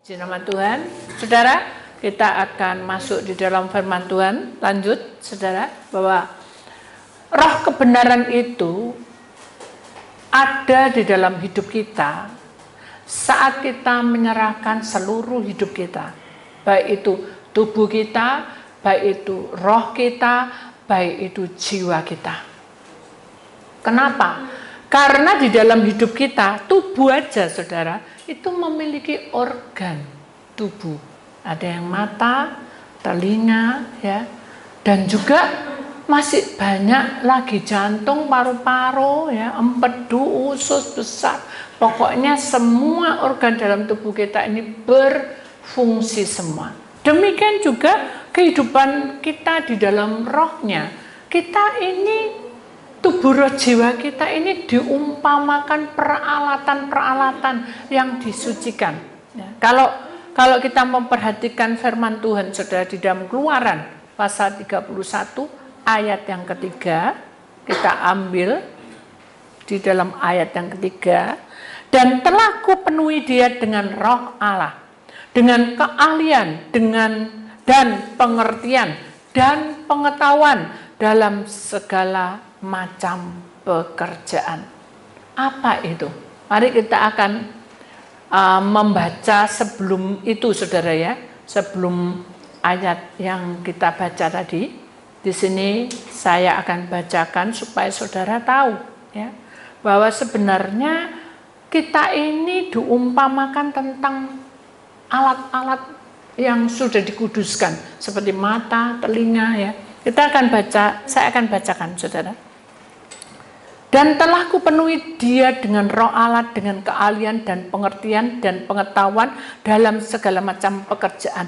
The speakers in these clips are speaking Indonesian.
Puji nama Tuhan, saudara, kita akan masuk di dalam firman Tuhan. Lanjut, saudara, bahwa roh kebenaran itu ada di dalam hidup kita saat kita menyerahkan seluruh hidup kita, baik itu tubuh kita, baik itu roh kita, baik itu jiwa kita. Kenapa? Karena di dalam hidup kita, tubuh aja, saudara, itu memiliki organ tubuh. Ada yang mata, telinga, ya, dan juga masih banyak lagi jantung, paru-paru, ya, empedu, usus besar. Pokoknya semua organ dalam tubuh kita ini berfungsi semua. Demikian juga kehidupan kita di dalam rohnya. Kita ini, tubuh roh jiwa kita ini diumpamakan peralatan-peralatan yang disucikan. Ya, kalau kita memperhatikan firman Tuhan, saudara, di dalam Keluaran pasal 31 ayat yang ketiga, kita ambil di dalam ayat yang ketiga, dan telah kupenuhi dia dengan roh Allah, dengan keahlian, dan pengertian, dan pengetahuan dalam segala macam pekerjaan. Apa itu? Mari kita akan membaca sebelum itu, saudara, ya, sebelum ayat yang kita baca tadi. Di sini saya akan bacakan supaya saudara tahu, ya, bahwa sebenarnya kita ini diumpamakan tentang alat-alat yang sudah dikuduskan seperti mata, telinga, ya. Kita akan baca, saya akan bacakan, saudara. Dan telah kupenuhi dia dengan roh Allah, dengan keahlian dan pengertian dan pengetahuan dalam segala macam pekerjaan.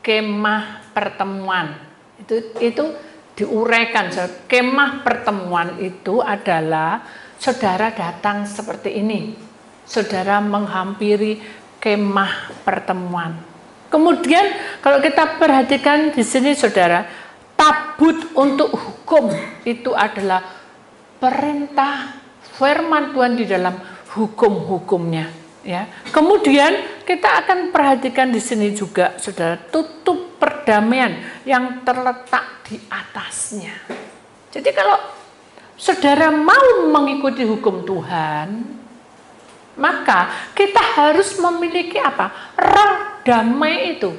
Kemah pertemuan itu diuraikan. Kemah pertemuan itu adalah saudara datang seperti ini, saudara menghampiri kemah pertemuan. Kemudian kalau kita perhatikan di sini, saudara, tabut untuk hukum itu adalah perintah firman Tuhan di dalam hukum-hukumnya, ya. Kemudian kita akan perhatikan di sini juga, saudara, tutup perdamaian yang terletak di atasnya. Jadi kalau saudara mau mengikuti hukum Tuhan, maka kita harus memiliki apa? Roh damai itu.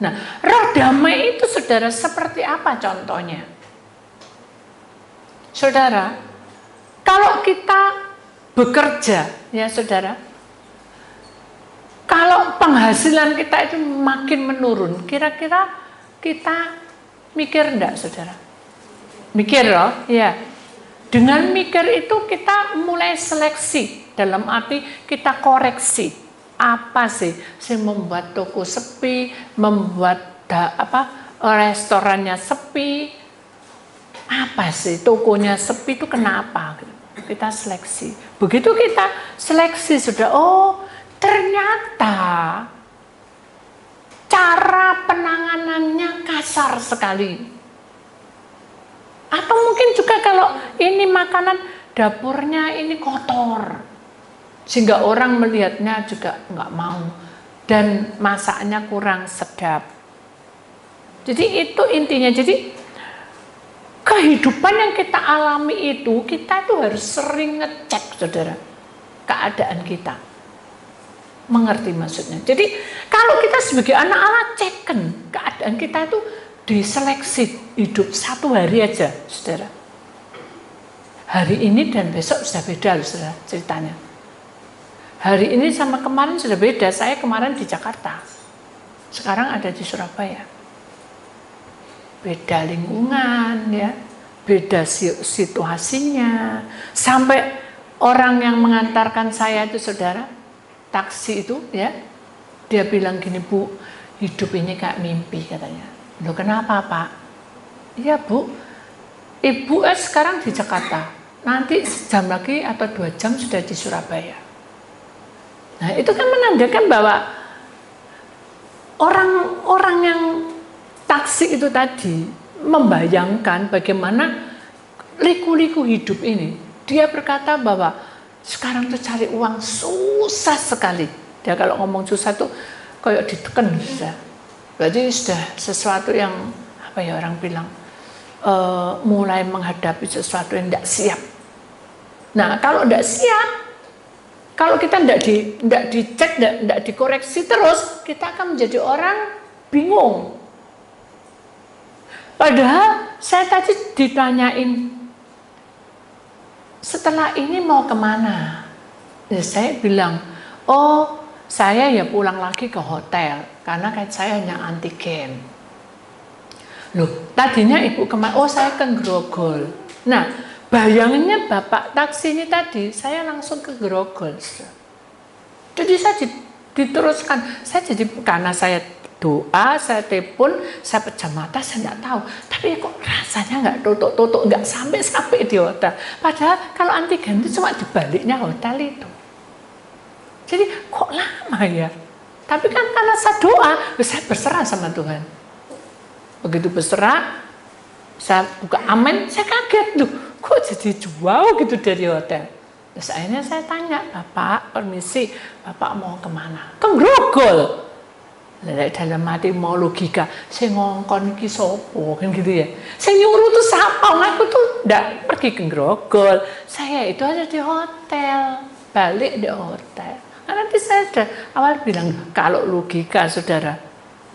Nah, roh damai itu, saudara, seperti apa contohnya? Saudara, kalau kita bekerja, ya saudara, kalau penghasilan kita itu makin menurun, kira-kira kita mikir enggak, saudara? Mikir loh, ya. Dengan mikir itu kita mulai seleksi, dalam arti kita koreksi. Apa sih yang membuat toko sepi, membuat restorannya sepi? Apa sih tokonya sepi itu kenapa? Kita seleksi. Begitu kita seleksi, sudah, oh ternyata cara penanganannya kasar sekali. Atau mungkin juga kalau ini makanan dapurnya ini kotor, sehingga orang melihatnya juga nggak mau, dan masaknya kurang sedap. Jadi itu intinya. Jadi kehidupan yang kita alami itu, kita tuh harus sering ngecek, saudara, keadaan kita. Mengerti maksudnya? Jadi kalau kita sebagai anak Allah, cekkan keadaan kita itu, diseleksi hidup satu hari aja, saudara. Hari ini dan besok sudah beda, saudara, ceritanya. Hari ini sama kemarin sudah beda. Saya kemarin di Jakarta, sekarang ada di Surabaya. Beda lingkungan, ya, beda situasinya. Sampai orang yang mengantarkan saya itu, saudara, taksi itu, ya, dia bilang gini, Bu, hidup ini kayak mimpi, katanya. Loh, kenapa, Pak? Iya, Bu, Ibu sekarang di Jakarta, nanti sejam lagi atau 2 jam sudah di Surabaya. Nah, itu kan menandakan bahwa orang-orang yang taksi itu tadi membayangkan bagaimana liku-liku hidup ini. Dia berkata bahwa sekarang tuh cari uang susah sekali. Dia kalau ngomong susah tuh kayak diteken sudah. Berarti sudah sesuatu yang apa ya orang bilang mulai menghadapi sesuatu yang tidak siap. Nah kalau tidak siap, kalau kita tidak dicek, tidak dikoreksi terus, kita akan menjadi orang bingung. Padahal saya tadi ditanyain, setelah ini mau kemana? Ya, saya bilang, oh saya ya pulang lagi ke hotel, karena kan saya hanya antigen. Loh, tadinya ibu kemana? Oh saya ke Grogol. Nah, bayangannya bapak taksi ini tadi, saya langsung ke Grogol. Jadi saya diteruskan, saya jadi karena saya doa, saya telepon, saya pejam mata, saya nggak tahu. Tapi kok rasanya nggak tutuk-tutuk, nggak sampai di hotel. Padahal kalau antigen itu cuma di baliknya hotel itu. Jadi kok lama ya? Tapi kan karena saya doa, saya berserah sama Tuhan. Begitu berserah, saya buka amin, saya kaget tuh. Kok jadi jauh gitu dari hotel? Terus akhirnya saya tanya, Bapak, permisi, Bapak mau kemana? Ke Grogol. Dalam hati mau logika, saya ngongkon ki sopo kan gitu ya. Saya nyuruh tuh siapa? Aku tuh ndak pergi ke Grogol. Saya itu ada di hotel, balik di hotel. Nah, nanti saya sudah awal bilang kalau logika saudara,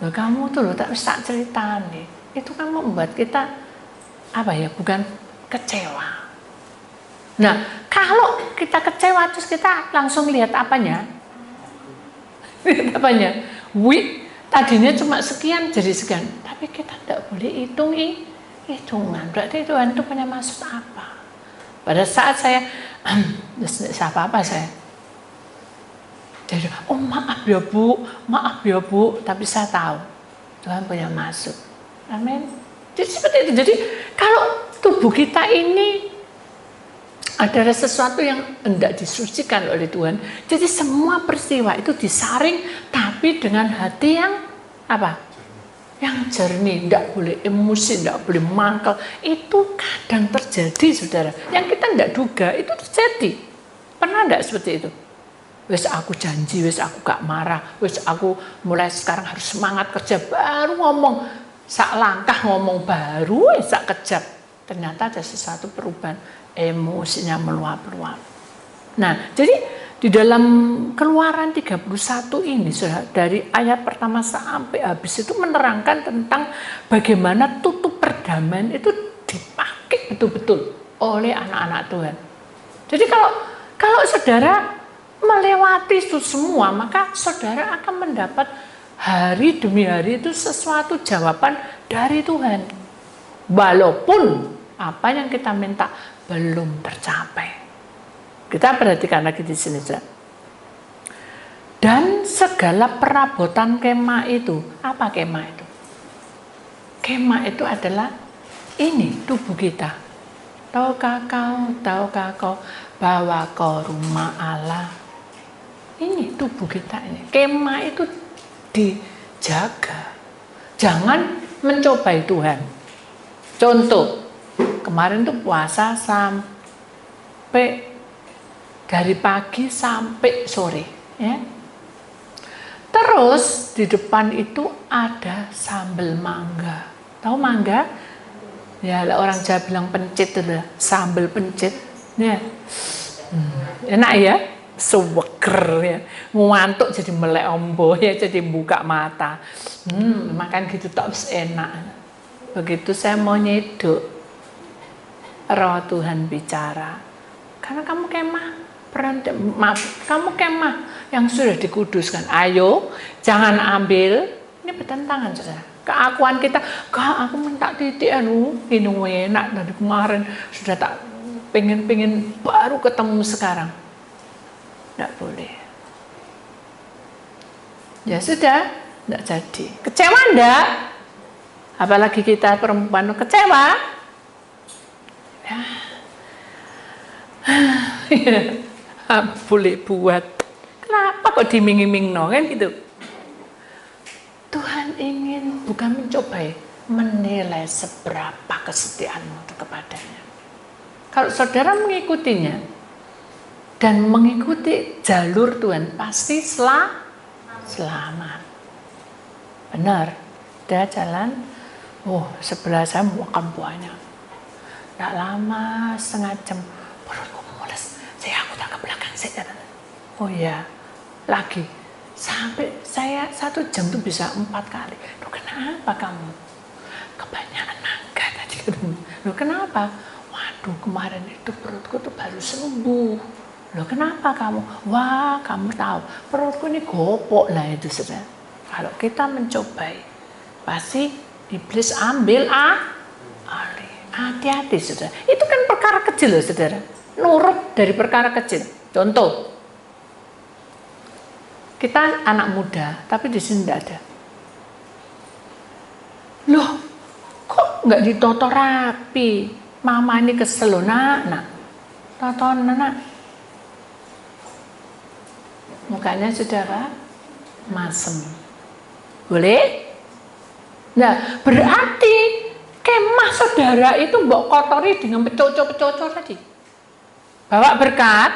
loh, kamu tuh loh tak bisa cerita nih. Itu kan membuat kita apa ya? Bukan kecewa. Nah, kalau kita kecewa terus kita langsung lihat apanya? Lihat apanya? Tadinya cuma sekian jadi sekian, tapi kita tidak boleh hitungan. Berarti Tuhan itu punya maksud apa? Pada saat saya apa saya, jadi oh maaf ya bu, tapi saya tahu Tuhan punya maksud. Amin. Jadi seperti itu. Jadi kalau tubuh kita ini adalah sesuatu yang hendak disucikan oleh Tuhan. Jadi semua peristiwa itu disaring, tapi dengan hati yang apa? Yang jernih, tidak boleh emosi, tidak boleh mangkal. Itu kadang terjadi, saudara. Yang kita tidak duga, itu terjadi. Pernah tidak seperti itu? Wes aku janji, wes aku gak marah, wes aku mulai sekarang harus semangat kerja, baru ngomong, sak langkah ngomong baru, sak kejap. Ternyata ada sesuatu perubahan. Emosinya meluap-luap. Nah, jadi di dalam Keluaran 31 ini dari ayat pertama sampai habis itu menerangkan tentang bagaimana tutup perdamaian itu dipakai betul-betul oleh anak-anak Tuhan. Jadi kalau saudara melewati itu semua, maka saudara akan mendapat hari demi hari itu sesuatu jawaban dari Tuhan. Walaupun apa yang kita minta belum tercapai. Kita perhatikan lagi di sini. Dan segala perabotan kemah itu, apa kemah itu? Kemah itu adalah ini tubuh kita. Tahukah kau bahwa kau rumah Allah? Ini tubuh kita ini. Kemah itu dijaga. Jangan mencobai Tuhan. Contoh, kemarin tuh puasa sampai dari pagi sampai sore, ya. Terus di depan itu ada sambal mangga. Tahu mangga? Ya, orang Jawa bilang pencit itu, sambal pencit. Ya. Enak ya, seweger ya. Ngantuk jadi melek ombo ya, jadi buka mata. Makan gitu tak enak. Begitu saya mau nyeduk, Roh Tuhan bicara, karena kamu kemah, kamu kemah yang sudah dikuduskan. Ayo, jangan ambil. Ini bertentangan, saudara. Keakuan kita, Kak, aku minta titik ini enak dari kemarin sudah tak pengen baru ketemu sekarang. Tidak boleh. Ya sudah, tidak jadi. Kecewa enggak? Apalagi kita perempuan kecewa. Boleh buat. Kenapa kok diming-ming kan gitu? Tuhan ingin bukan mencobai, menilai seberapa kesetiaanmu kepadanya. Kalau saudara mengikutinya, dan mengikuti jalur Tuhan pasti selamat. Benar, dia jalan, sebelah saya makan banyak. Tidak lama, setengah jam, perutku mules, aku tak ke belakang saja. Oh iya, lagi, sampai saya 1 jam tuh bisa 4 kali. Loh kenapa kamu? Kebanyakan makan tadi. Loh kenapa? Waduh kemarin itu perutku tuh baru sembuh. Loh kenapa kamu? Wah kamu tahu, perutku ini gopok lah itu saudara. Kalau kita mencobai, pasti iblis ambil alih. Hati-hati saudara, itu kan perkara kecil loh saudara, nurut dari perkara kecil. Contoh, kita anak muda, tapi di sini tidak ada. Loh, kok nggak ditoto rapi? Mama ini kesel loh nak. Toto nak. Mukanya saudara masem. Boleh? Nah, berarti kemah saudara itu mbok kotori dengan pecoco-pecoco tadi. Bawa berkat?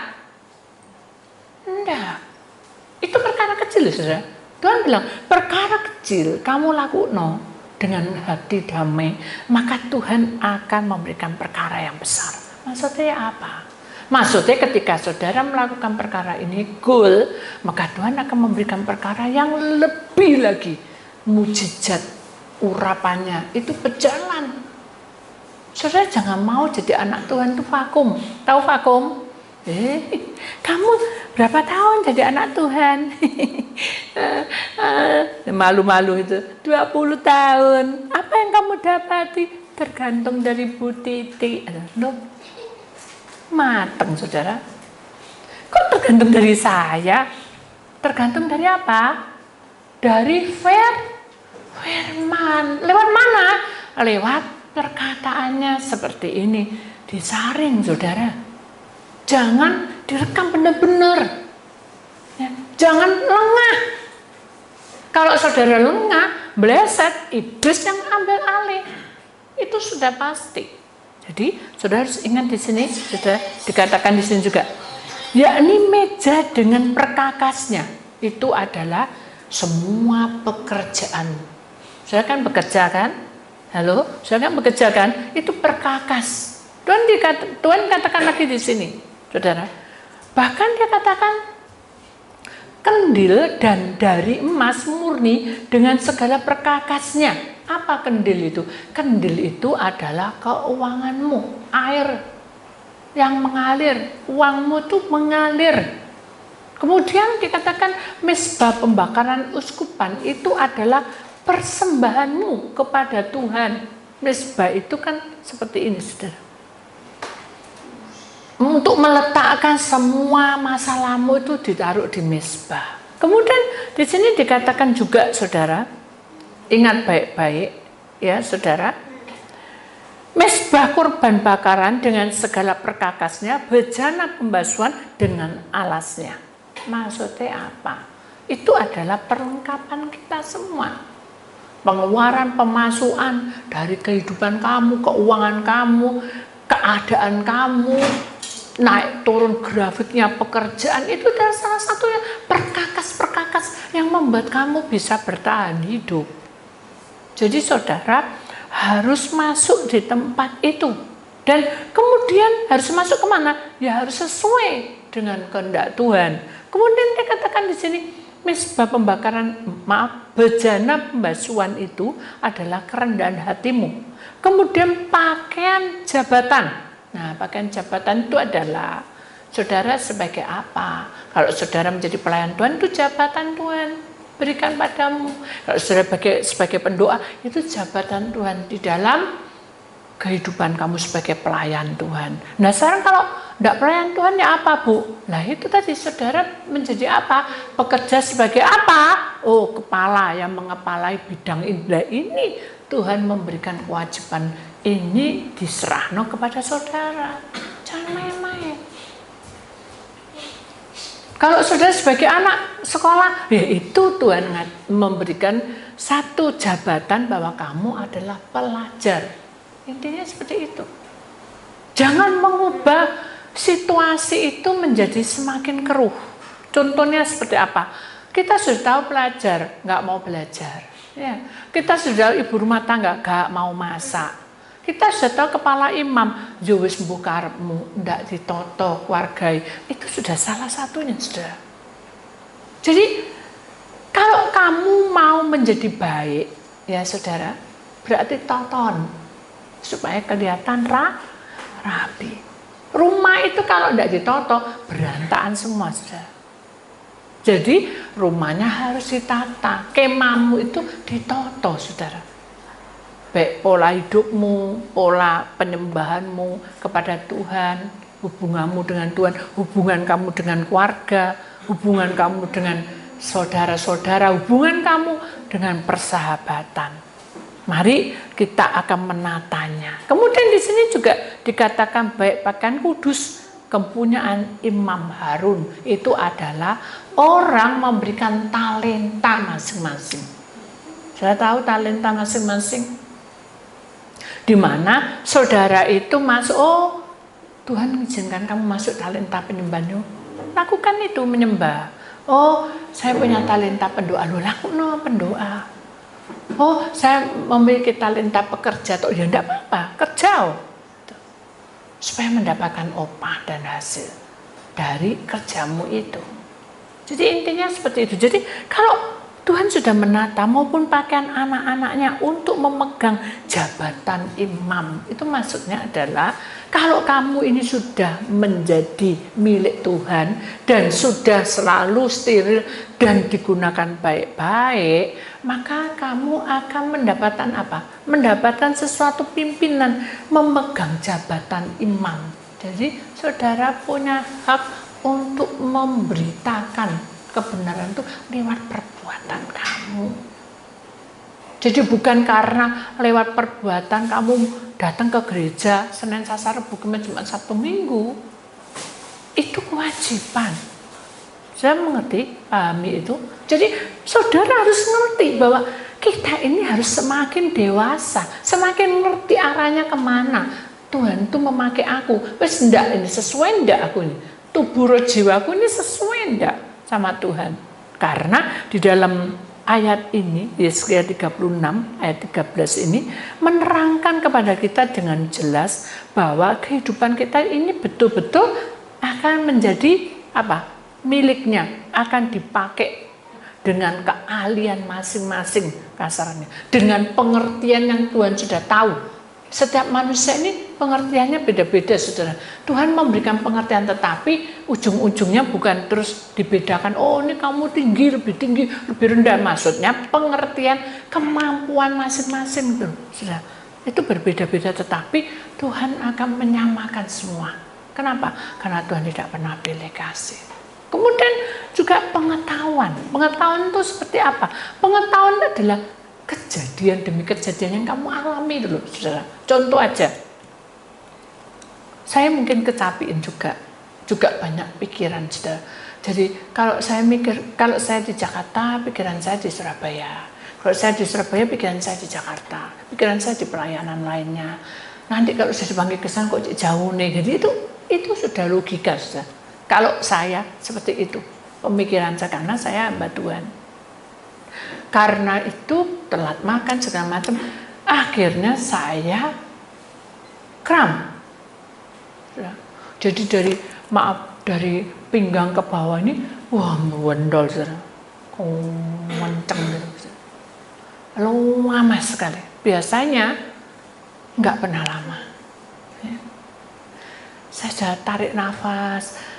Enggak. Itu perkara kecil loh saudara. Tuhan bilang, perkara kecil kamu lakukan dengan hati damai, maka Tuhan akan memberikan perkara yang besar. Maksudnya apa? Maksudnya ketika saudara melakukan perkara ini goal, maka Tuhan akan memberikan perkara yang lebih lagi. Mujizat urapannya itu berjalan. Saudara jangan mau jadi anak Tuhan itu vakum. Tahu vakum? Kamu berapa tahun jadi anak Tuhan? Malu-malu itu 20 tahun. Apa yang kamu dapati? Tergantung dari Bu Titi. Loh, mateng saudara. Kok tergantung dari saya? Tergantung dari apa? Dari firman. Lewat mana? Lewat perkataannya seperti ini. Disaring saudara. Jangan direkam benar-benar. Ya, jangan lengah. Kalau saudara lengah, meleset, iblis yang ambil alih. Itu sudah pasti. Jadi saudara harus ingat di sini, sudah dikatakan di sini juga. Yakni meja dengan perkakasnya. Itu adalah semua pekerjaan. Saudara kan bekerja kan? Halo, saudara kan bekerja kan? Itu perkakas. Tuhan katakan lagi di sini, saudara. Bahkan dia katakan kendil dan dari emas murni dengan segala perkakasnya. Apa kendil itu? Kendil itu adalah keuanganmu, air yang mengalir, uangmu itu mengalir. Kemudian dikatakan mesbah pembakaran uskupan itu adalah persembahanmu kepada Tuhan. Mesbah itu kan seperti ini, saudara. Untuk meletakkan semua masalahmu itu ditaruh di mesbah. Kemudian di sini dikatakan juga, saudara, ingat baik-baik ya, saudara. Mesbah kurban bakaran dengan segala perkakasnya, bejana pembasuhan dengan alasnya. Maksudnya apa? Itu adalah perlengkapan kita semua. Pengeluaran, pemasukan dari kehidupan kamu, keuangan kamu, keadaan kamu, naik turun grafiknya pekerjaan, itu adalah salah satunya perkakas-perkakas yang membuat kamu bisa bertahan hidup. Jadi saudara harus masuk di tempat itu. Dan kemudian harus masuk kemana? Ya harus sesuai dengan kehendak Tuhan. Kemudian dikatakan di sini, mesbah pembakaran, bejana pembasuhan itu adalah kerendahan hatimu. Kemudian pakaian jabatan. Nah, pakaian jabatan itu adalah saudara sebagai apa? Kalau saudara menjadi pelayan Tuhan, itu jabatan Tuhan berikan padamu. Kalau saudara sebagai pendoa, itu jabatan Tuhan di dalam kehidupan kamu sebagai pelayan Tuhan. Nah, sekarang kalau tidak pelayan Tuhan ya apa, Bu? Nah, itu tadi saudara menjadi apa? Pekerja sebagai apa? Oh, kepala yang mengepalai bidang ini. Tuhan memberikan kewajiban ini diserahno kepada saudara. Jangan main-main. Kalau saudara sebagai anak sekolah, ya itu Tuhan memberikan satu jabatan bahwa kamu adalah pelajar. Intinya seperti itu. Jangan mengubah situasi itu menjadi semakin keruh. Contohnya seperti apa? Kita sudah tahu pelajar nggak mau belajar, ya. Kita sudah ibu rumah tangga nggak mau masak. Kita sudah tahu kepala imam, jowis bukarmu, ndak ditoto wargai. Itu sudah salah satunya, sudah. Jadi kalau kamu mau menjadi baik, ya saudara, berarti tonton supaya kelihatan rapi. Rumah itu kalau tidak ditoto, berantakan semua, saudara. Jadi rumahnya harus ditata, kemahmu itu ditoto, saudara. Baik pola hidupmu, pola penyembahanmu kepada Tuhan, hubunganmu dengan Tuhan, hubungan kamu dengan keluarga, hubungan kamu dengan saudara-saudara, hubungan kamu dengan persahabatan. Mari kita akan menatanya. Kemudian di sini juga dikatakan baik pakaian kudus kepunyaan Imam Harun itu adalah orang memberikan talenta masing-masing. Saya tahu talenta masing-masing. Di mana saudara itu masuk, oh Tuhan mengizinkan kamu masuk talenta penyembahnya, lakukan itu menyembah. Oh saya punya talenta pendoa, lo lakukan pendoa. Oh saya memiliki talenta pekerja, toh ya enggak apa-apa, kerja supaya mendapatkan upah dan hasil dari kerjamu itu. Jadi intinya seperti itu. Jadi kalau Tuhan sudah menata maupun pakaian anak-anaknya untuk memegang jabatan imam. Itu maksudnya adalah kalau kamu ini sudah menjadi milik Tuhan dan sudah selalu steril dan digunakan baik-baik, maka kamu akan mendapatkan apa? Mendapatkan sesuatu pimpinan, memegang jabatan imam. Jadi saudara punya hak untuk memberitakan kebenaran itu lewat perbuatan kamu. Jadi bukan karena lewat perbuatan kamu datang ke gereja Senin, Selasa, Rabu, Kamis, Jumat, Sabtu, Minggu. Itu kewajiban. Saya mengerti, pahami itu. Jadi saudara harus ngerti bahwa kita ini harus semakin dewasa, semakin ngerti arahnya kemana. Tuhan itu memakai aku. Wes ndak ini sesuai ndak aku ini. Tubuh roh jiwaku ini sesuai ndak sama Tuhan. Karena di dalam ayat ini, Yesaya 36 ayat 13 ini menerangkan kepada kita dengan jelas bahwa kehidupan kita ini betul-betul akan menjadi apa? Miliknya, akan dipakai dengan keahlian masing-masing kasarnya, dengan pengertian yang Tuhan sudah tahu. Setiap manusia ini pengertiannya beda-beda, saudara. Tuhan memberikan pengertian, tetapi ujung-ujungnya bukan terus dibedakan. Oh ini kamu tinggi, lebih rendah. Maksudnya pengertian kemampuan masing-masing itu, saudara. Itu berbeda-beda, tetapi Tuhan akan menyamakan semua. Kenapa? Karena Tuhan tidak pernah pilih kasih. Kemudian juga pengetahuan. Pengetahuan itu seperti apa? Pengetahuan adalah kejadian demi kejadian yang kamu alami dulu, saudara. Contoh aja, saya mungkin kecapiin juga banyak pikiran, saudara. Jadi kalau saya mikir, kalau saya di Jakarta, pikiran saya di Surabaya. Kalau saya di Surabaya, pikiran saya di Jakarta. Pikiran saya di pelayanan lainnya. Nanti kalau saya dipanggil ke sana kok jauh nih. Jadi itu sudah logika, saudara. Kalau saya seperti itu pemikiran saya, karena saya hamba Tuhan. Karena itu telat makan segala macam, akhirnya saya kram. Jadi dari pinggang ke bawah ini, wah mewendol, kenceng gitu, lama sekali. Biasanya nggak pernah lama. Saya sudah tarik nafas.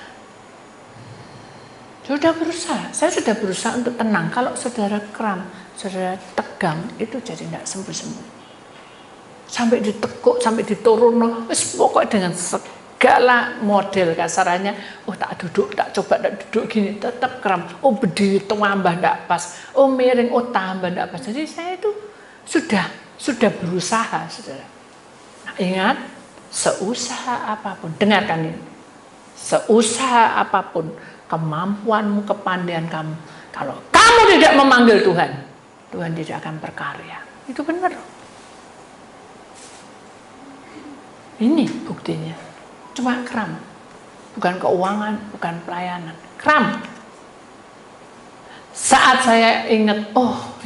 Saya sudah berusaha untuk tenang. Kalau saudara kram, saudara tegang, itu jadi tidak sembuh-sembuh. Sampai ditekuk, sampai diturun, pokoknya dengan segala model kasarannya. Oh tak duduk, tak duduk gini, tetap kram. Oh berdiri tambah tidak pas. Oh miring, oh tambah tidak pas. Jadi saya itu sudah berusaha, saudara. Nah, ingat, seusaha apapun, dengarkan ini. Seusaha apapun kemampuanmu, kepandaian kamu, kalau kamu tidak memanggil Tuhan, Tuhan tidak akan berkarya. Itu benar. Ini buktinya. Cuma kram. bukan keuangan, bukan pelayanan. Kram. Saat saya ingat, oh,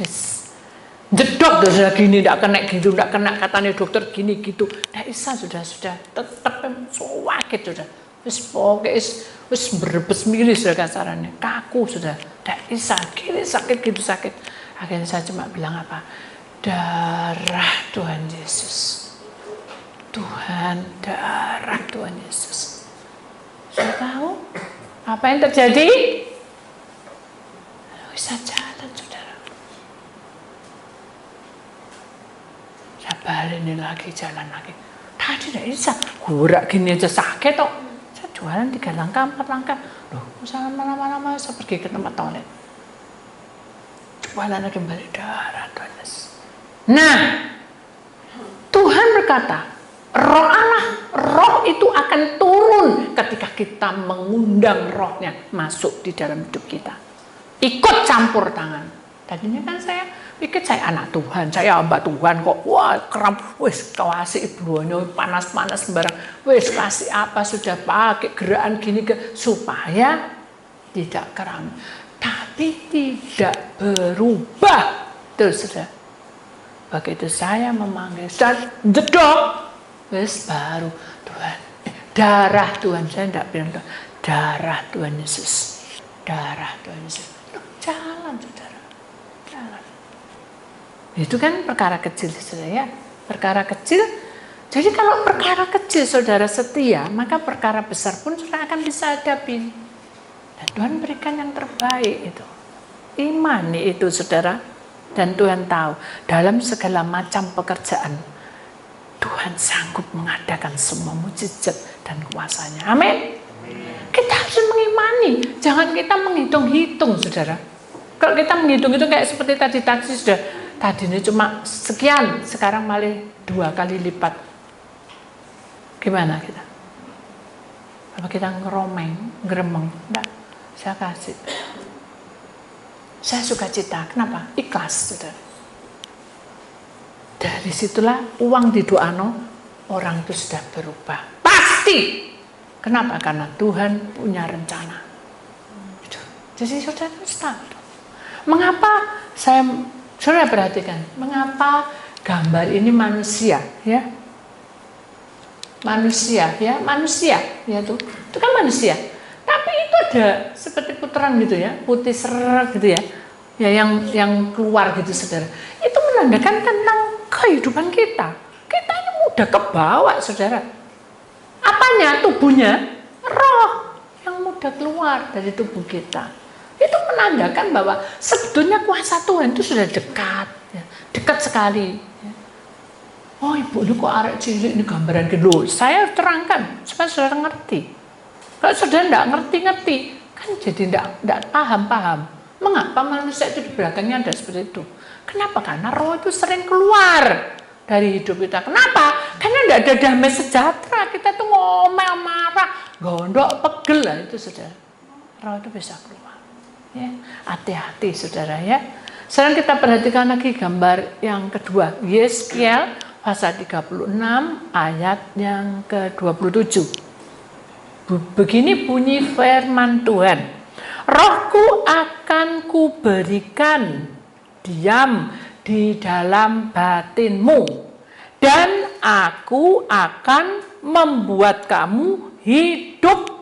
jedok sudah gini, tidak kena gitu, tidak kena katanya dokter gini gitu. Nah, Isa sudah tetap sakit sudah. Wis berebes milih sudah kasarannya, kaku sudah. Tidak Isa, gini sakit gitu sakit. Akhirnya saya cuma bilang apa? Darah Tuhan Yesus. Tuhan, darah Tuhan Yesus. Saya tahu apa yang terjadi? Bisa jalan, saudara. Saya balik lagi, jalan lagi. Tadi tidak bisa, gurak gini aja sakit kok. Saya jualan 3 langkah, 4 langkah. Loh, saya lama-lama saya pergi ke tempat toilet. Jualan lagi balik, darah Tuhan Yesus. Nah, Tuhan berkata, Roh Allah, roh itu akan turun ketika kita mengundang rohnya masuk di dalam hidup kita. Ikut campur tangan. Tadinya kan saya pikir saya anak Tuhan, saya hamba Tuhan kok. Wah, kram, wis kasih ibunya panas-panas sembarang. Wis kasih apa sudah pakai gerakan gini supaya tidak kram. Tapi tidak berubah. Terus sudah. Begitu saya memanggil dan jedok. Wes baru Tuhan, darah Tuhan, saya tidak bilang darah Tuhan Yesus, darah Tuhan Yesus. Jalan saudara, jalan. Itu kan perkara kecil saudara ya, perkara kecil. Jadi kalau perkara kecil saudara setia, maka perkara besar pun saudara akan bisa hadapi. Dan Tuhan berikan yang terbaik itu, imani itu saudara. Dan Tuhan tahu dalam segala macam pekerjaan. Tuhan sanggup mengadakan semua mujizat dan kuasanya. Amin. Kita harus mengimani. Jangan kita menghitung-hitung, saudara. Kalau kita menghitung-hitung kayak seperti tadi sudah. Tadi ini cuma sekian, sekarang malah 2 kali lipat. Gimana kita? Apa kita ngeromeng, ngeremeng? Enggak, saya kasih. Saya suka cita. Kenapa? Ikhlas, saudara. Dari situlah uang di doano orang itu sudah berubah. Pasti. Kenapa? Karena Tuhan punya rencana. Jadi saudara harus tahu. Mengapa saudara perhatikan? Mengapa gambar ini manusia, ya? Manusia, ya, manusia, ya tuh. Itu kan manusia. Tapi itu ada seperti putaran gitu ya, putih seret gitu ya. Ya yang keluar gitu saudara. Itu menandakan tentang kehidupan kita. Kita ini mudah kebawa saudara. Apanya? Tubuhnya, roh yang mudah keluar dari tubuh kita. Itu menandakan bahwa sebetulnya kuasa Tuhan itu sudah dekat, ya. Dekat sekali. Ya. Oh ibu ini kok arek cilik ini gambaran gitu. Saya terangkan supaya saudara ngerti. Kalau saudara tidak ngerti kan jadi tidak paham. Mengapa manusia itu di belakangnya ada seperti itu? Kenapa? Karena roh itu sering keluar dari hidup kita. Kenapa? Karena tidak ada damai sejahtera. Kita tuh ngomel, marah, gondok, pegel lah itu saudara. Roh itu bisa keluar. Ya, hati-hati saudara ya. Sekarang kita perhatikan lagi gambar yang kedua. Yeskiel pasal 36 ayat yang ke-27. Begini bunyi firman Tuhan. Rohku akan kuberikan diam di dalam batinmu, dan aku akan membuat kamu hidup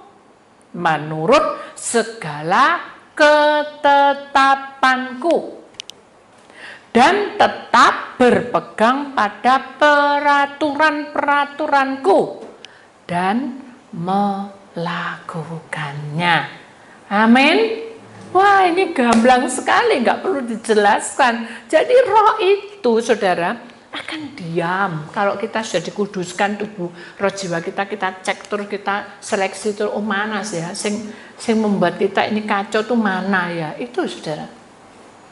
menurut segala ketetapanku, dan tetap berpegang pada peraturan-peraturanku, dan melakukannya. Amin. Wah, ini gamblang sekali, nggak perlu dijelaskan. Jadi roh itu, saudara, akan diam. Kalau kita sudah dikuduskan tubuh, roh jiwa kita cek terus, kita seleksi terus, oh mana sih ya, sing membuat kita ini kacau tuh mana ya? Itu saudara.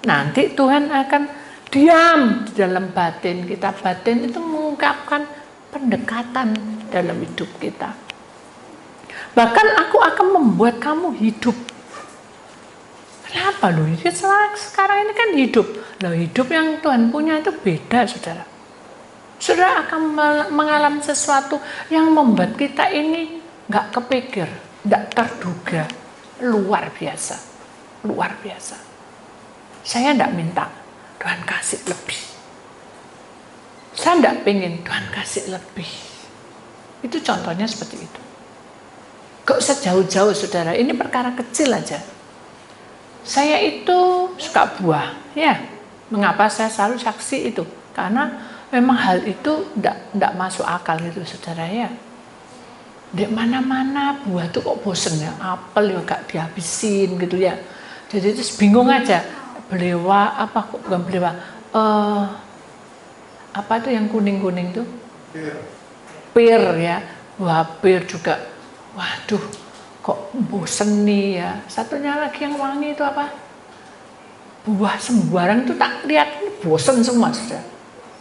Nanti Tuhan akan diam di dalam batin kita. Batin itu mengungkapkan pendekatan dalam hidup kita. Bahkan aku akan membuat kamu hidup. Kenapa loh? Sekarang ini kan hidup. Loh, hidup yang Tuhan punya itu beda, saudara. Saudara akan mengalami sesuatu yang membuat kita ini nggak kepikir. tidak terduga, luar biasa, luar biasa. Saya tidak minta Tuhan kasih lebih, saya tidak pengen Tuhan kasih lebih. Itu contohnya seperti itu. Gak usah jauh-jauh saudara, ini perkara kecil aja. Saya itu suka buah, ya. Mengapa saya selalu saksi itu? Karena memang hal itu tidak masuk akal gitu saudara ya. Di mana-mana buah tuh kok bosen ya, apel ya gak dihabisin gitu ya. Jadi terus bingung aja, belewa apa kok bukan belewa, apa tuh yang kuning-kuning tuh? Pir ya, buah pir juga. Waduh, kok bosen nih ya. Satunya lagi yang wangi itu apa? Buah sembarang itu tak lihat bosen semua sudah.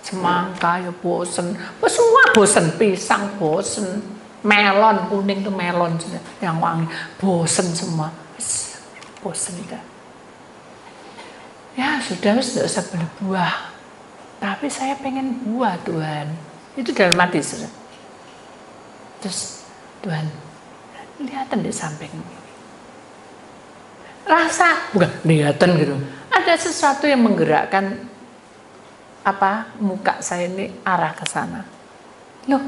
Semangka ya bosen, semua bosen, pisang bosen, melon kuning tuh melon sudah, yang wangi bosen semua, bosen sudah. Ya sudah, tidak usah beli buah, tapi saya pengen buah Tuhan. Itu dalam hati sudah. Terus Tuhan, lihatan di samping, rasa bukan lihatan gitu. Ada sesuatu yang menggerakkan apa muka saya ini arah ke sana. Loh,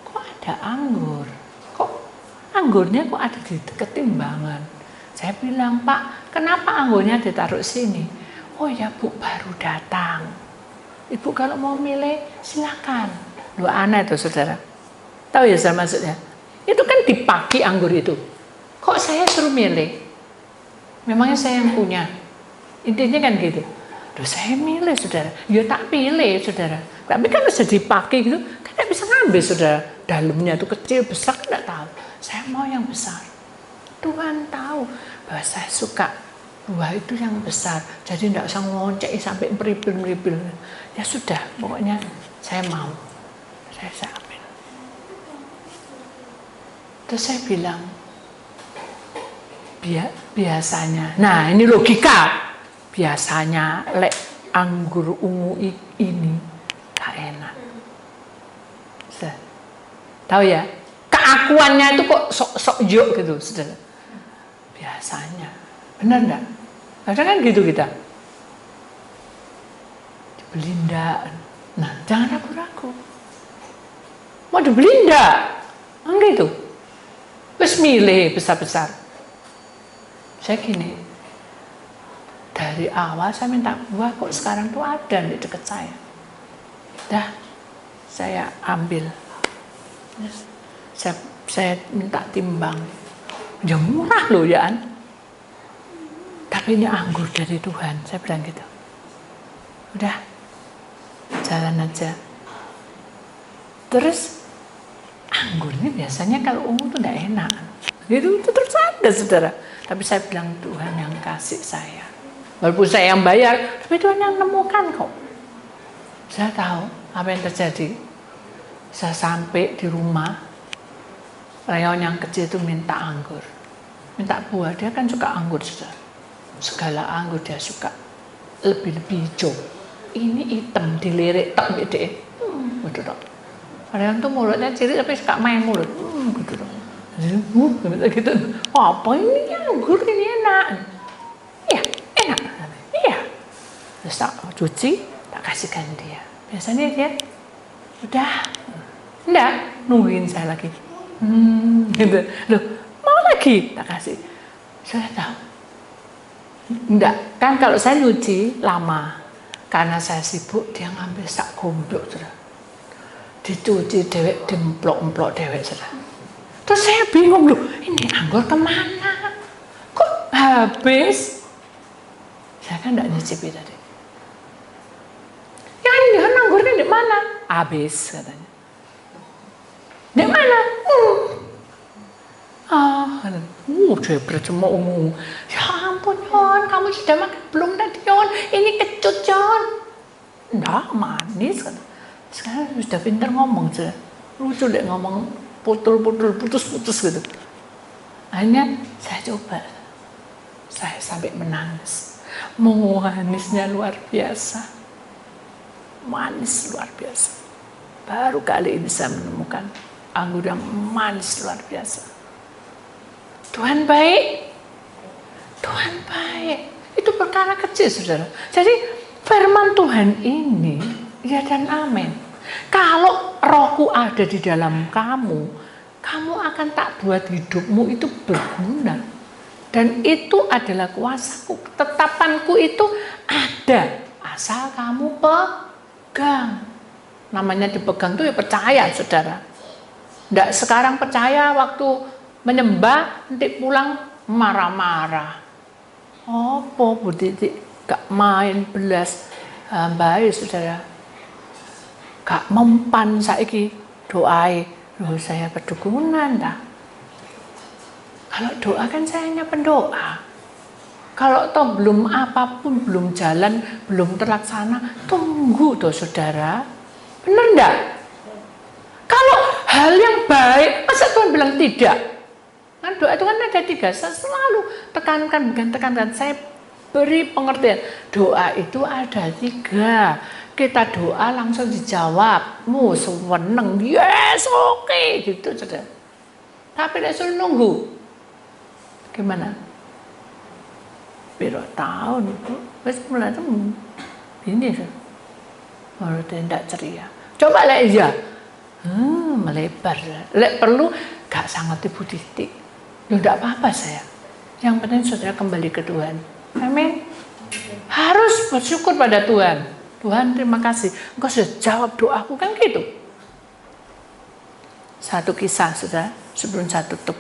kok ada anggur? Kok anggurnya kok ada di dekat timbangan? Saya bilang, Pak, kenapa anggurnya ditaruh sini? Oh ya Bu, baru datang. Ibu kalau mau milih silakan. Loh aneh tuh saudara. Tahu ya saya maksudnya? Itu kan dipaki anggur itu. Kok saya suruh milih? Memangnya saya yang punya? Intinya kan gitu. Duh, saya milih saudara. Ya tak pilih saudara. Tapi kan bisa dipakai gitu. Kan tidak bisa ngambil saudara. Dalamnya itu kecil, besar kan tidak tahu. Saya mau yang besar. Tuhan tahu bahwa saya suka buah itu yang besar. Jadi tidak usah ngoncek sampai meripil-meripil. Ya sudah, pokoknya saya mau. Saya ambil. Terus saya bilang, biasanya. Nah ini logika. Biasanya lek anggur ungu ini gak enak. Tahu ya? Keakuannya itu kok sok-sok yuk gitu, saudara. Biasanya. Benar enggak? Kadang kan gitu kita. Dibeli enggak? Nah, jangan ragu-ragu. Mau dibeli enggak? Enggak gitu. Terus milih besar-besar. Saya gini, dari awal saya minta buah kok sekarang tuh ada di dekat saya. Dah, saya ambil. Saya minta timbang. Ya murah loh ya an. Tapi ini anggur dari Tuhan, saya bilang gitu. Udah, jalan aja. Terus anggur ini biasanya kalau ungu tuh enggak enak. Itu terus ada saudara. Tapi saya bilang Tuhan yang kasih saya. Walaupun saya yang bayar, tapi Tuhan yang nemukan kok. Saya tahu apa yang terjadi. Saya sampai di rumah, Leon yang kecil itu minta anggur. Minta buah, dia kan suka anggur saudara. Segala anggur dia suka. Lebih-lebih hijau. Ini hitam, dilirik, tak beda. Betul dong. Leon tuh mulutnya cilik tapi suka main mulut. Betul dong. Gitu. Oh, apa ini anggur ini enak? Iya, enak. Iya. Terus tak cuci, tak kasihkan dia. Biasanya dia udah, enggak, nungguin saya lagi. Gitu. Loh, mau lagi? Tak kasih. Saya tahu. Enggak, kan kalau saya nyuci lama. Karena saya sibuk, dia ngambil sak gombok, saudara. Dicuci dewek, dimplok-emplok dewek, saudara. Terus saya bingung loh, ini anggur kemana? Kok habis? Saya kan enggak nyicipi tadi. Ya ini anggurnya di mana? Habis katanya. Di mana? Jebret semua ungu. Ya ampun Yon, kamu sudah makan belum tadi Yon? Ini kecut Yon. Enggak, manis kan. Sekarang sudah pintar ngomong sudah. Lucu deh ngomong. Putul-putul, putus-putus gitu. Akhirnya saya coba. Saya sampai menangis. Manisnya luar biasa. Manis luar biasa. Baru kali ini saya menemukan anggur yang manis luar biasa. Tuhan baik. Tuhan baik. Itu perkara kecil, saudara. Jadi firman Tuhan ini, ya dan amin. Kalau rohku ada di dalam kamu, kamu akan tak buat hidupmu itu berguna. Dan itu adalah kuasaku. Ketetapanku itu ada. Asal kamu pegang. Namanya dipegang itu ya percaya, saudara. Tidak sekarang percaya waktu menyembah, nanti pulang marah-marah. Apa Bu Titi gak main belas baik, saudara. Gak mempan saiki doai. Loh, saya berdukungan dah. Kalau doa kan saya hanya pendoa. Kalau toh belum apapun, belum jalan, belum terlaksana, tunggu toh saudara. Benar enggak? Kalau hal yang baik, masa Tuhan bilang tidak? Kan doa itu kan ada 3, saya selalu tekankan, bukan tekankan, saya beri pengertian. Doa itu ada 3. Kita doa langsung dijawab. Seneng, yes, oke, gitu saudara. Tapi disuruh nunggu. Gimana? Biro tahun itu, wes mulai itu ini sih, baru tidak ceria. Coba lek ya, melebar. Lek perlu gak sangat Ibu Titi. Loh, tidak apa-apa saya. Yang penting saudara kembali ke Tuhan. Amin. Harus bersyukur pada Tuhan. Tuhan terima kasih. Engkau sudah jawab doaku, kan gitu. Satu kisah saudara sebelum saya tutup.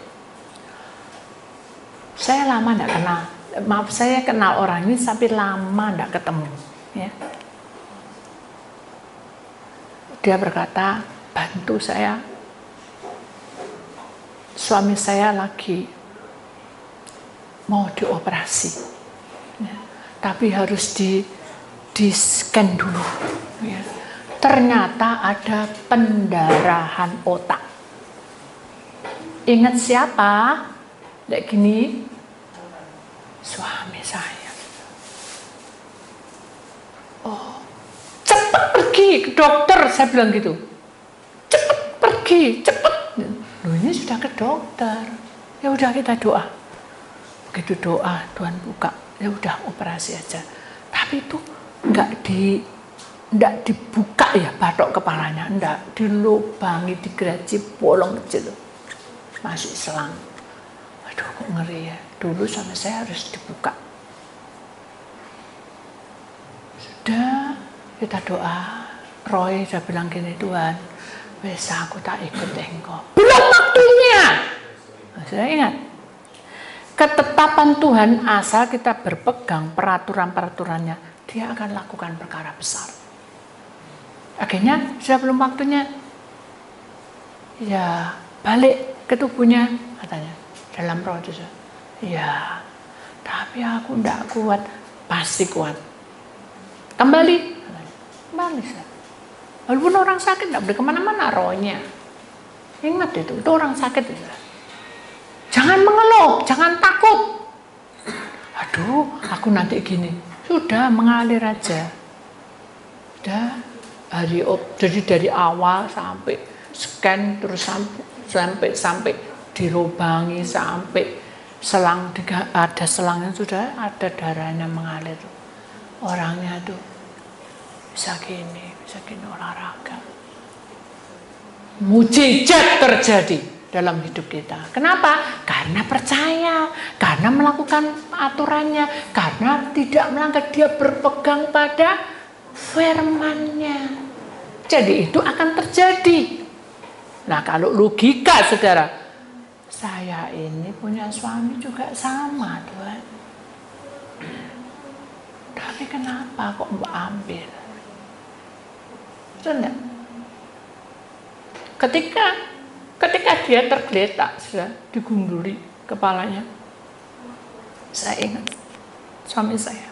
Saya lama tidak kenal. Maaf, saya kenal orang ini tapi lama tidak ketemu. Ya. Dia berkata, bantu saya. Suami saya lagi mau dioperasi. Ya. Tapi harus di scan dulu. Ya. Ternyata ada pendarahan otak. Ingat siapa? Kayak gini. Suami saya. Oh, cepat pergi ke dokter, saya bilang gitu. Cepat pergi, cepat. Loh, ini sudah ke dokter. Ya udah kita doa. Begitu doa, Tuhan buka. Ya udah operasi aja. Tapi itu enggak dibuka ya batok kepalanya, enggak, dilubangi, digeraji bolong kecil. Masuk selang. Aduh, kok ngeri ya. Dulu sama saya harus dibuka. Sudah, kita doa. Roy sudah bilang gini, Tuhan, wes aku tak ikut engkau. Belum waktunya. Nah, saya ingat. Ketetapan Tuhan asal kita berpegang peraturan-peraturannya, Dia akan lakukan perkara besar. Akhirnya sudah belum waktunya. Ya, balik ke tubuhnya, katanya. Dalam roh itu. Ya, tapi aku tidak kuat. Pasti kuat. Kembali. Walaupun orang sakit tidak boleh kemana-mana rohnya. Ingat itu orang sakit itu. Jangan mengeluh, jangan takut. Aduh, aku nanti gini. Sudah mengalir aja. Sudah jadi dari awal sampai scan terus sampai dilubangi sampai selang, ada selangnya, sudah ada darahnya mengalir. Orangnya tuh bisa gini olahraga. Mujizat terjadi dalam hidup kita. Kenapa? Karena percaya, karena melakukan aturannya, karena tidak melanggar, dia berpegang pada firman-Nya. Jadi itu akan terjadi. Nah, kalau logika saudara, saya ini punya suami juga sama, Tuhan. Tapi kenapa kok Mbak ambil? Betul. Ketika dia tergeletak, sudah digunduli kepalanya. Saya ingat suami saya.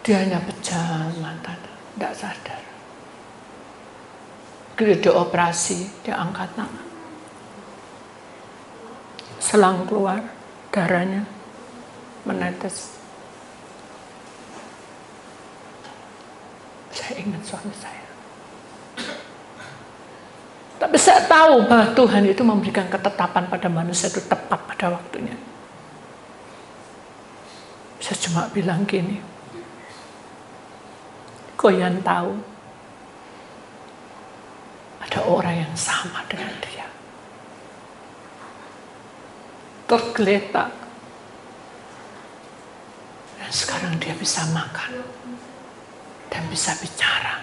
Dia hanya pejam mata, tidak sadar. Gede operasi, dia angkat tangan. Selang keluar, darahnya menetes. Saya ingat suami saya. Tapi saya tahu bahwa Tuhan itu memberikan ketetapan pada manusia itu tepat pada waktunya. Saya cuma bilang gini, kalian tahu ada orang yang sama dengan dia, tergeletak, dan sekarang dia bisa makan dan bisa bicara.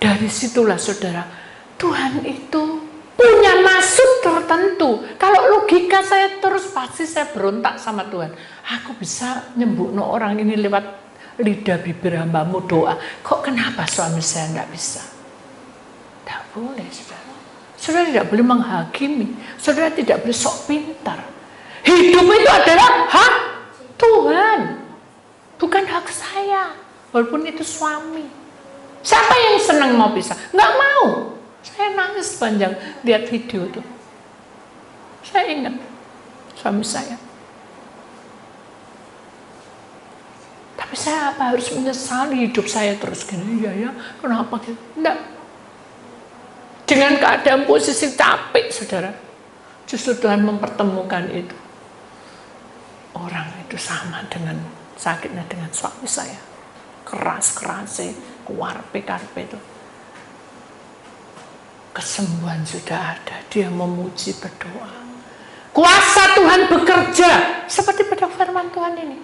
Dari situlah saudara, Tuhan itu punya maksud tertentu. Kalau logika saya terus pasti saya berontak sama Tuhan. Aku bisa nyembuhno orang ini lewat lidah bibir hambamu doa. Kok kenapa suami saya tidak bisa? Tidak boleh saudara. Saudara tidak boleh menghakimi. Saudara tidak boleh sok pintar. Hidup itu adalah hak Tuhan, bukan hak saya. Walaupun itu suami. Siapa yang senang mau pisah? Nggak mau. Saya nangis sepanjang lihat video itu. Saya ingat suami saya. Tapi saya apa harus menyesali hidup saya terus gini? Ya, kenapa gitu? Enggak. Dengan keadaan posisi capek, saudara, justru Tuhan mempertemukan itu. Orang itu sama dengan sakitnya dengan suami saya. Keras-kerasnya. Karpe itu kesembuhan sudah ada, dia memuji berdoa, kuasa Tuhan bekerja seperti pada firman Tuhan ini.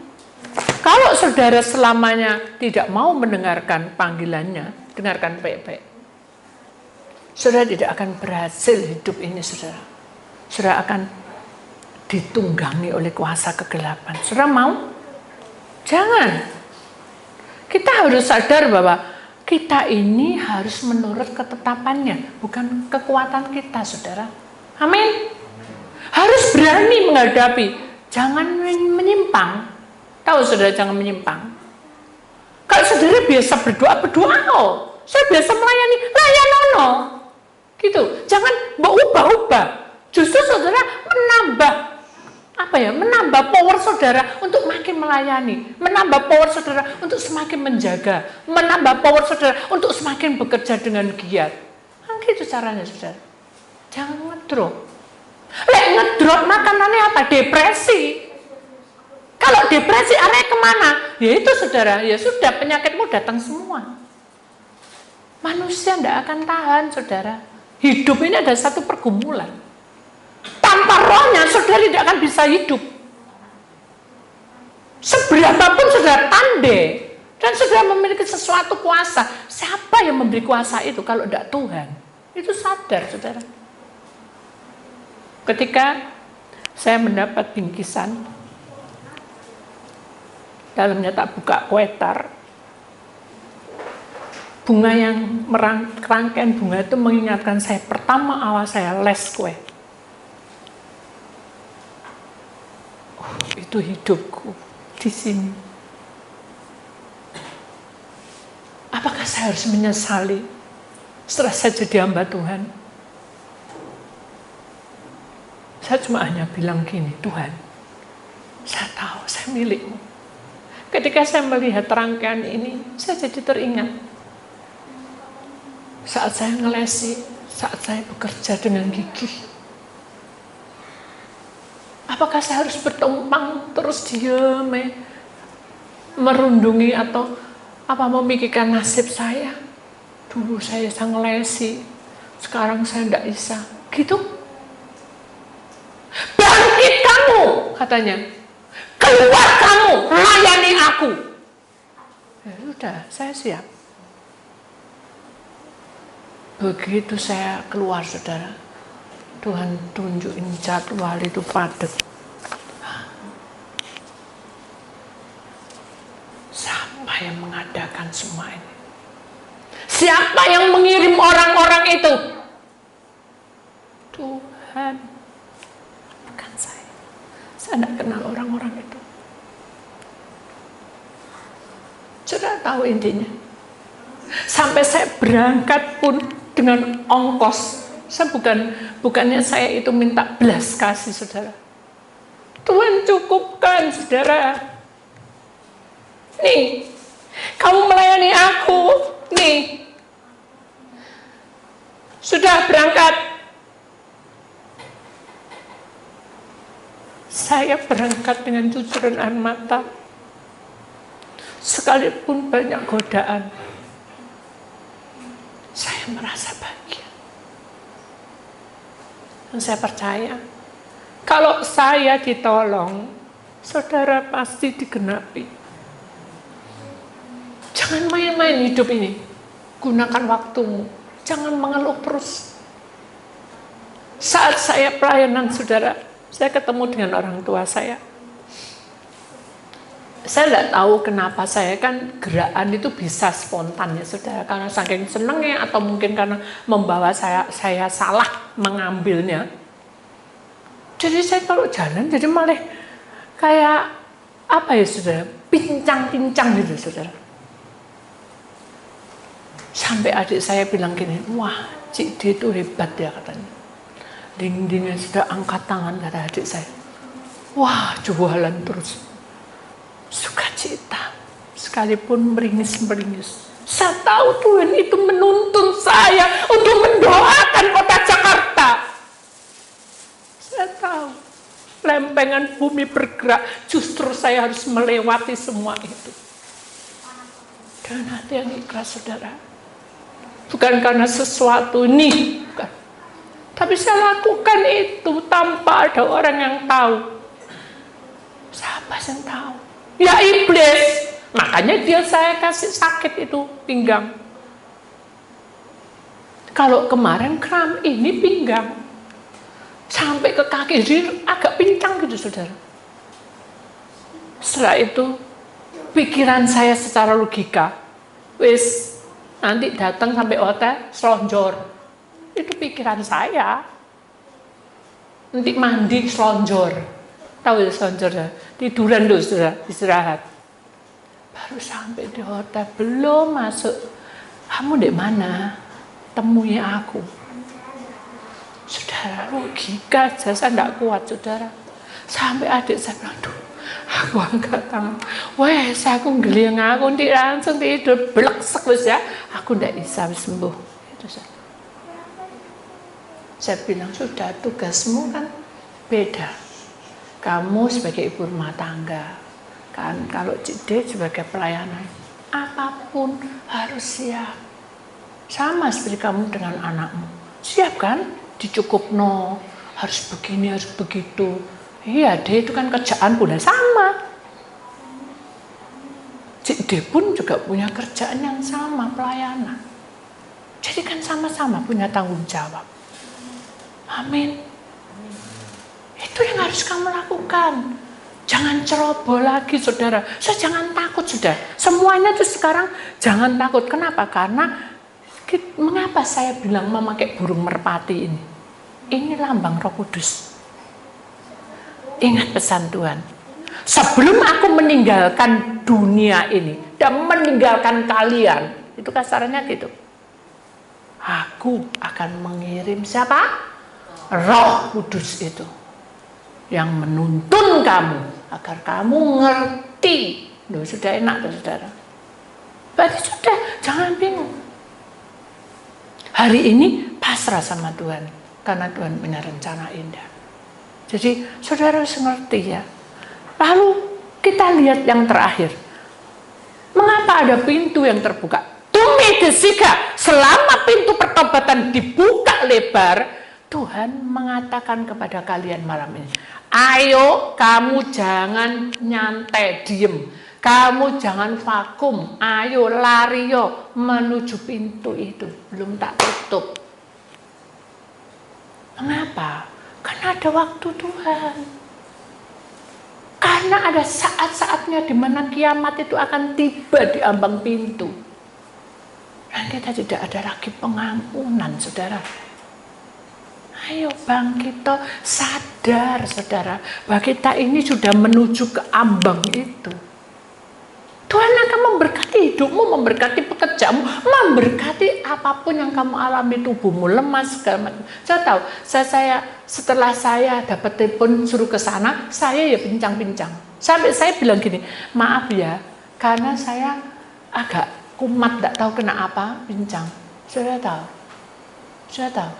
Kalau saudara selamanya tidak mau mendengarkan panggilannya, dengarkan baik-baik, saudara tidak akan berhasil hidup ini. Saudara akan ditunggangi oleh kuasa kegelapan. Saudara mau? Jangan. Kita harus sadar bahwa kita ini harus menurut ketetapannya, bukan kekuatan kita, saudara. Amin. Harus berani menghadapi, jangan menyimpang. Tahu saudara, jangan menyimpang. Kalau saudara biasa berdoa, oh, saya biasa melayani, layanono. Gitu. Jangan berubah-ubah. Justru saudara menambah menambah power saudara untuk makin melayani, menambah power saudara untuk semakin menjaga, menambah power saudara untuk semakin bekerja dengan giat. Gitu caranya saudara. Jangan ngedrop. Ngedrop makanannya apa? Depresi. Kalau depresi arahnya kemana? Ya itu saudara, ya sudah penyakitmu datang semua. Manusia tidak akan tahan saudara. Hidup ini ada satu pergumulan. Tanpa rohnya saudara tidak akan bisa hidup. Seberapapun saudara pandai dan saudara memiliki sesuatu kuasa, siapa yang memberi kuasa itu kalau tidak Tuhan? Itu sadar saudara. Ketika saya mendapat bingkisan, dalamnya tak buka kwetar, bunga yang rangkaian bunga itu mengingatkan saya pertama awal saya les kue. Itu hidupku di sini. Apakah saya harus menyesali setelah saya jadi hamba Tuhan? Saya cuma hanya bilang gini, Tuhan, saya tahu saya milikmu. Ketika saya melihat rangkaian ini, saya jadi teringat. Saat saya ngelesi, saat saya bekerja dengan gigih. Apakah saya harus bertumpang terus diam, merundungi atau memikirkan nasib saya? Dulu saya bisa ngelesi, sekarang saya tidak bisa. Gitu. Bangkit kamu, katanya. Keluar kamu, layani aku. Ya sudah, saya siap. Begitu saya keluar saudara, Tuhan tunjukin jadwal itu padat. Siapa yang mengadakan semua ini? Siapa yang mengirim orang-orang itu? Tuhan, bukan saya. Saya tidak kenal orang-orang itu. Sudah tahu intinya. Sampai saya berangkat pun dengan ongkos. Saya bukannya saya itu minta belas kasih saudara. Tuhan cukupkan saudara. Nih, kamu melayani aku. Nih, Sudah berangkat. Saya berangkat dengan cucuran air mata. Sekalipun banyak godaan, saya merasa bahagia. Dan saya percaya, kalau saya ditolong, saudara pasti digenapi. Jangan main-main hidup ini. Gunakan waktumu. Jangan mengeluh terus. Saat saya pelayanan, saudara, saya ketemu dengan orang tua saya. Saya tidak tahu kenapa saya kan gerakan itu bisa spontan ya saudara. Karena saking senangnya atau mungkin karena membawa saya salah mengambilnya. Jadi saya kalau jalan jadi malah kayak apa ya saudara, pincang-pincang gitu saudara. Sampai adik saya bilang gini, wah Cik D itu hebat ya katanya. Ding-dingnya sudah angkat tangan kata adik saya. Wah jualan terus. Sukacita. Sekalipun meringis-meringis. Saya tahu Tuhan itu menuntun saya untuk mendoakan kota Jakarta. Saya tahu. Lempengan bumi bergerak. Justru saya harus melewati semua itu. Dengan hati yang ikhlas saudara. Bukan karena sesuatu ini, bukan. Tapi saya lakukan itu tanpa ada orang yang tahu. Siapa yang tahu? Ya iblis. Makanya dia saya kasih sakit itu pinggang. Kalau kemarin kram, ini pinggang. Sampai ke kaki, jadi agak pincang gitu saudara. Setelah itu, pikiran saya secara logika, wis nanti datang sampai hotel, selonjor. Itu pikiran saya. Nanti mandi, selonjor. Tahu ya selonjor ya? Tiduran dulu sudah, istirahat. Baru sampai di hotel, belum masuk. Kamu di mana? Temui aku. Saudara, logika aja saya tidak kuat saudara. Sampai adik saya bilang, duh, aku angkat tangan. Wes, aku ngeliang aku langsung tidur bleksek wes ya. Aku ndak bisa sembuh. Itu saya bilang sudah tugasmu kan beda. Kamu sebagai ibu rumah tangga kan, kalau Cik D sebagai pelayanan apapun harus siap. Sama seperti kamu dengan anakmu. Siap kan? Dicukupno, harus begini, harus begitu. Iya, D itu kan kerjaan pun sama. Cik D pun juga punya kerjaan yang sama, pelayanan. Jadi kan sama-sama punya tanggung jawab. Amin. Itu yang harus kamu lakukan. Jangan ceroboh lagi, saudara. Jangan takut, sudah. Semuanya tuh sekarang jangan takut. Kenapa? Karena mengapa saya bilang memakai burung merpati ini? Ini lambang Roh Kudus. Ingat pesan Tuhan. Sebelum aku meninggalkan dunia ini dan meninggalkan kalian, itu kasarnya gitu. Aku akan mengirim siapa? Roh Kudus itu yang menuntun kamu agar kamu ngerti. Loh, sudah enak tuh saudara. Berarti sudah, jangan bingung. Hari ini pasrah sama Tuhan karena Tuhan punya rencana indah. Jadi saudara harus ngerti ya. Lalu kita lihat yang terakhir. Mengapa ada pintu yang terbuka? Tumi desika, selama pintu pertobatan dibuka lebar, Tuhan mengatakan kepada kalian malam ini, ayo kamu jangan nyantai diem, kamu jangan vakum, ayo lari yo menuju pintu itu, belum tak tutup. Mengapa? Karena ada waktu Tuhan. Karena ada saat-saatnya di mana kiamat itu akan tiba di ambang pintu. Dan kita tidak ada lagi pengampunan, saudara. Ayo bangkit, sadar saudara, bahwa kita ini sudah menuju ke ambang itu. Tuhan akan memberkati hidupmu, memberkati pekerjaanmu, memberkati apapun yang kamu alami, tubuhmu lemas segala macam. Saya tahu, saya setelah saya dapat telepon suruh ke sana, saya ya pincang-pincang. Sampai saya bilang gini, maaf ya, karena saya agak kumat, tidak tahu kena apa, pincang. Saudara tahu. Sudah tahu.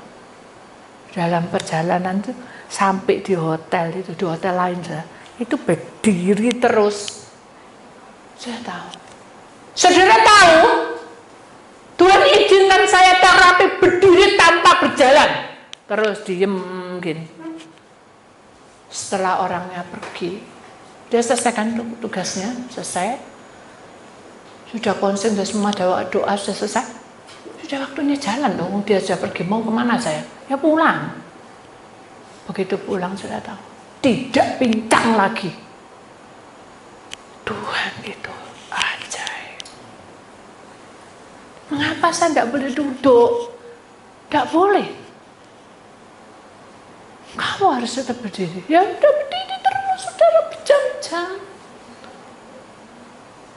Dalam perjalanan itu sampai di hotel itu, di hotel lain itu berdiri terus. Sudah tahu. Saudara tahu? Tuhan izinkan saya terapi berdiri tanpa berjalan. Terus diem gini. Setelah orangnya pergi, dia selesaikan tugasnya, selesai. Sudah konsen, sudah semua doa sudah selesai. Sudah waktunya jalan dong, dia sudah pergi, mau kemana saya? Ya pulang. Begitu pulang sudah tahu, tidak pincang lagi. Tuhan itu ajaib. Mengapa saya tidak boleh duduk? Tidak boleh. Kamu harus tetap berdiri. Ya udah berdiri terus, saudara, berjam-jam.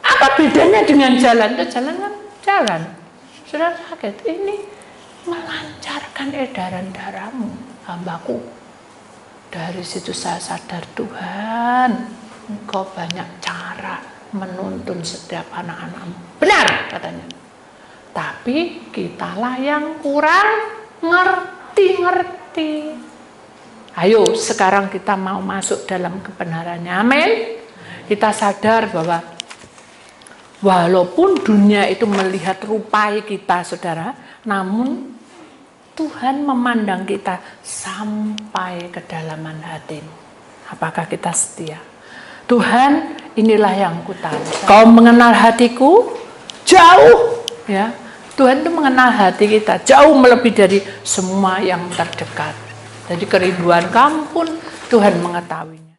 Apa bedanya dengan jalan? Jalan kan jalan. Saudara sakit, ini melancarkan edaran darahmu, hambaku. Dari situ saya sadar, Tuhan, Engkau banyak cara menuntun setiap anak-anakmu. Benar katanya. Tapi kitalah yang kurang ngerti-ngerti. Ayo sekarang kita mau masuk dalam kebenarannya. Amin. Kita sadar bahwa walaupun dunia itu melihat rupai kita, saudara, namun Tuhan memandang kita sampai kedalaman hatimu. Apakah kita setia? Tuhan, inilah yang kutahu. Kau mengenal hatiku jauh, ya. Tuhan itu mengenal hati kita jauh melebihi dari semua yang terdekat. Jadi kerinduan kamu pun Tuhan mengetahuinya.